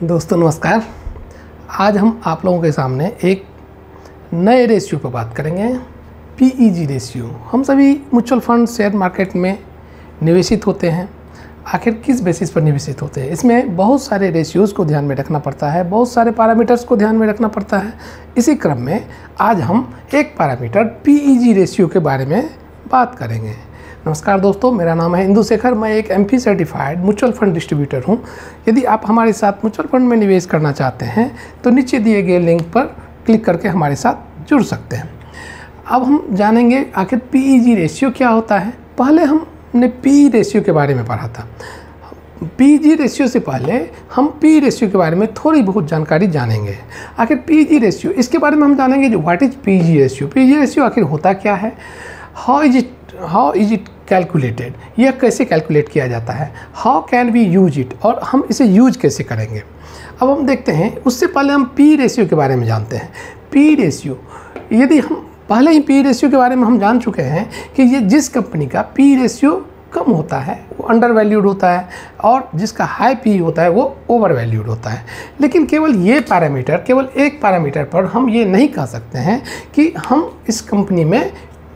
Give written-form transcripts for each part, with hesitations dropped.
दोस्तों नमस्कार। आज हम आप लोगों के सामने एक नए रेशियो पर बात करेंगे, पीईजी रेशियो। हम सभी म्यूचुअल फंड शेयर मार्केट में निवेशित होते हैं। आखिर किस बेसिस पर निवेशित होते हैं? इसमें बहुत सारे रेशियोज़ को ध्यान में रखना पड़ता है, बहुत सारे पैरामीटर्स को ध्यान में रखना पड़ता है। इसी क्रम में आज हम एक पैरामीटर पीईजी रेशियो के बारे में बात करेंगे। नमस्कार दोस्तों, मेरा नाम है इंदु शेखर। मैं एक MP certified mutual fund distributor हूं। यदि आप हमारे साथ म्यूचुअल फंड में निवेश करना चाहते हैं तो नीचे दिए गए लिंक पर क्लिक करके हमारे साथ जुड़ सकते हैं। अब हम जानेंगे आखिर पीईजी रेशियो क्या होता है। पहले हमने पी रेशियो के बारे में पढ़ा था। पीईजी रेशियो से पहले हम पी रेशियो के बारे में थोड़ी बहुत जानकारी जानेंगे। आखिर पीईजी रेशियो, इसके बारे में हम जानेंगे जो what is PEG ratio. PEG ratio आखिर होता क्या है, हाउ इज इट कैलकुलेटेड, यह कैसे कैलकुलेट किया जाता है, how can we use it, और हम इसे यूज कैसे करेंगे। अब हम देखते हैं, उससे पहले हम पी रेशियो के बारे में जानते हैं। पी रेशियो, यदि हम पहले ही पी रेशियो के बारे में हम जान चुके हैं कि ये जिस कंपनी का पी रेशियो कम होता है वो अंडर वैल्यूड होता है और जिसका हाई पी होता है वो ओवर वैल्यूड होता है। लेकिन केवल ये पैरामीटर, केवल एक पैरामीटर पर हम ये नहीं कह सकते हैं कि हम इस कंपनी में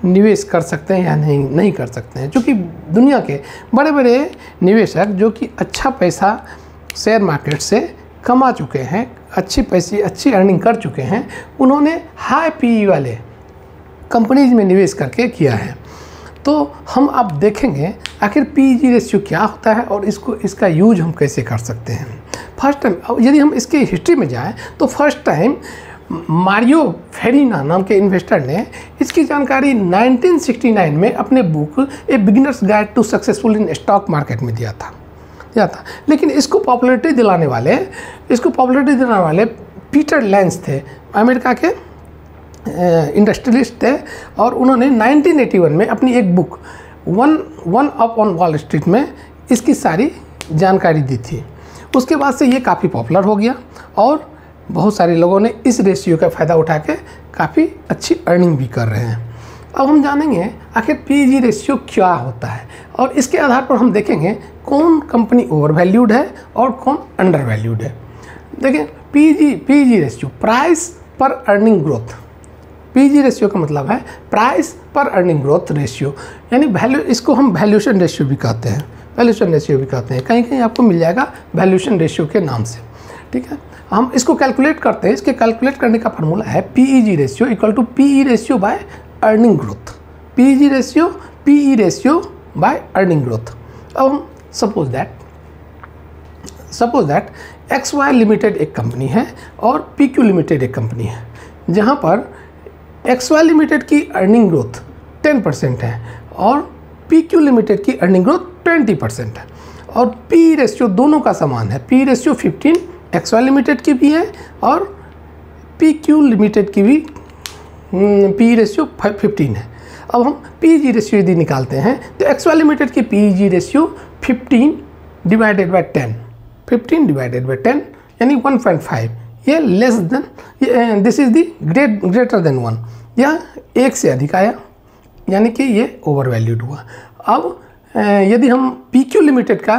निवेश कर सकते हैं या नहीं कर सकते हैं, क्योंकि दुनिया के बड़े बड़े निवेशक जो कि अच्छा पैसा शेयर मार्केट से कमा चुके हैं, अच्छी अर्निंग कर चुके हैं, उन्होंने हाई पी वाले कंपनीज में निवेश करके किया है। तो हम अब देखेंगे आखिर पीईजी रेशियो क्या होता है और इसका यूज हम कैसे कर सकते हैं। फर्स्ट टाइम यदि हम इसके हिस्ट्री में जाएं तो फर्स्ट टाइम मारियो फेरिना नाम के इन्वेस्टर ने इसकी जानकारी 1969 में अपने book a beginner's guide to successful in stock market में दिया था। लेकिन इसको पॉपुलैरिटी दिलाने वाले पीटर लेंज थे, अमेरिका के इंडस्ट्रियलिस्ट थे, और उन्होंने 1981 में अपनी एक book one up on Wall Street में इसकी सारी जानकारी दी थी। उसके बाद से ये काफ़ी पॉपुलर हो गया और बहुत सारे लोगों ने इस रेशियो का फ़ायदा उठा के काफ़ी अच्छी अर्निंग भी कर रहे हैं। अब हम जानेंगे आखिर पीईजी रेशियो क्या होता है और इसके आधार पर हम देखेंगे कौन कंपनी ओवर वैल्यूड है और कौन अंडर वैल्यूड है। देखिए, पीईजी रेशियो, प्राइस पर अर्निंग ग्रोथ। पीईजी रेशियो का मतलब है प्राइस पर अर्निंग ग्रोथ रेशियो, यानी वैल्यू, इसको हम वैल्यूएशन रेशियो भी कहते हैं। कहीं कहीं आपको मिल जाएगा वैल्यूएशन रेशियो के नाम से। ठीक है, हम इसको कैलकुलेट करते हैं। इसके कैलकुलेट करने का फार्मूला है PEG ratio equal to PE ratio by earning growth. PEG ratio PE ratio by earning growth. अब हम सपोज दैट XY लिमिटेड एक कंपनी है और PQ लिमिटेड एक कंपनी है, जहाँ पर XY लिमिटेड की अर्निंग ग्रोथ 10% है और PQ लिमिटेड की अर्निंग ग्रोथ 20% है, और पी रेशियो दोनों का समान है। पी रेशियो 15 XY लिमिटेड की भी है और PQ लिमिटेड की भी पी रेशियो 15 है। अब हम पीईजी रेशियो यदि निकालते हैं तो XY लिमिटेड की पीईजी रेशियो 15 डिवाइडेड बाय 10 यानी 1.5। ये less than, this is the greater than 1, या एक से अधिक आया, यानी कि ये ओवर वैल्यूड हुआ। अब यदि हम PQ लिमिटेड का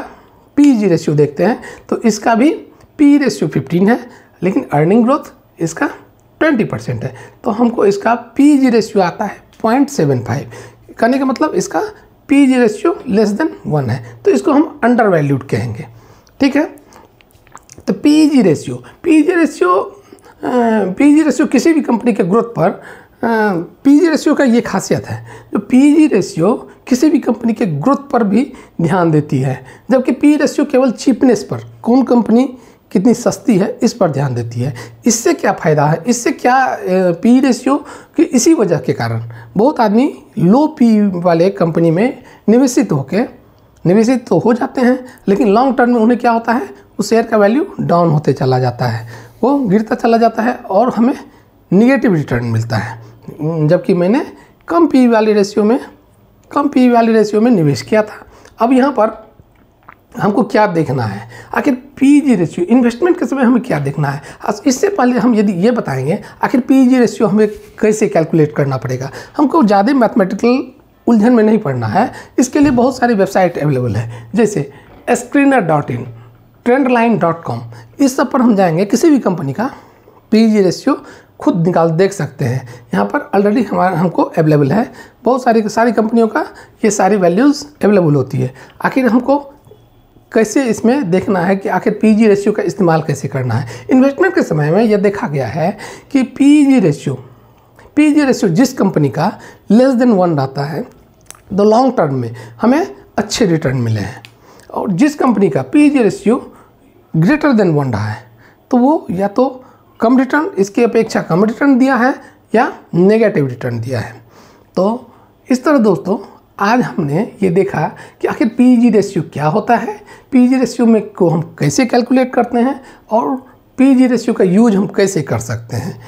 पीईजी रेशियो देखते हैं तो इसका भी पी रेशियो 15 है, लेकिन अर्निंग ग्रोथ इसका 20% है, तो हमको इसका पीईजी रेशियो आता है 0.75। कहने का मतलब इसका पीईजी रेशियो लेस देन 1 है, तो इसको हम अंडर वैल्यूड कहेंगे। ठीक है, तो पीईजी रेशियो किसी भी कंपनी के ग्रोथ पर, पीईजी रेशियो का ये खासियत है, जो पीईजी रेशियो किसी भी कंपनी के ग्रोथ पर भी ध्यान देती है, जबकि पी रेशियो केवल चीपनेस पर, कौन कंपनी कितनी सस्ती है, इस पर ध्यान देती है। इससे क्या फ़ायदा है, इससे क्या पी रेशियो कि इसी वजह के कारण बहुत आदमी लो पी वाले कंपनी में निवेशित तो हो जाते हैं, लेकिन लॉन्ग टर्म में उन्हें क्या होता है, उस शेयर का वैल्यू डाउन होते चला जाता है, वो गिरता चला जाता है और हमें निगेटिव रिटर्न मिलता है। जबकि मैंने कम पी वाली रेशियो में निवेश किया था। अब यहाँ पर हमको क्या देखना है, आखिर पीईजी रेशियो इन्वेस्टमेंट के समय हमें क्या देखना है। इससे पहले हम यदि ये बताएंगे आखिर पीईजी रेशियो हमें कैसे कैलकुलेट करना पड़ेगा। हमको ज़्यादा मैथमेटिकल उलझन में नहीं पड़ना है, इसके लिए बहुत सारी वेबसाइट अवेलेबल है, जैसे screener.in, trendline.com, इस सब पर हम जाएंगे, किसी भी कंपनी का PEG रेशियो खुद निकाल देख सकते हैं। यहाँ पर ऑलरेडी हमको अवेलेबल है, बहुत सारी कंपनियों का ये सारी वैल्यूज़ अवेलेबल होती है। आखिर हमको कैसे इसमें देखना है कि आखिर PEG रेशियो का इस्तेमाल कैसे करना है। इन्वेस्टमेंट के समय में यह देखा गया है कि PEG रेशियो जिस कंपनी का लेस देन 1 रहता है तो लॉन्ग टर्म में हमें अच्छे रिटर्न मिले हैं, और जिस कंपनी का PEG रेशियो ग्रेटर देन 1 रहा है तो वो या तो कम रिटर्न, इसकी अपेक्षा कम रिटर्न दिया है या नेगेटिव रिटर्न दिया है। तो इस तरह दोस्तों आज हमने ये देखा कि आखिर PEG रेशियो क्या होता है, PEG रेशियो में को हम कैसे कैलकुलेट करते हैं, और PEG रेशियो का यूज हम कैसे कर सकते हैं।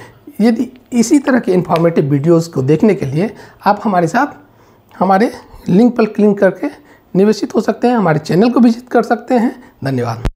यदि इसी तरह के इन्फॉर्मेटिव वीडियोस को देखने के लिए आप हमारे साथ हमारे लिंक पर क्लिक करके निवेशित हो सकते हैं, हमारे चैनल को विजिट कर सकते हैं। धन्यवाद।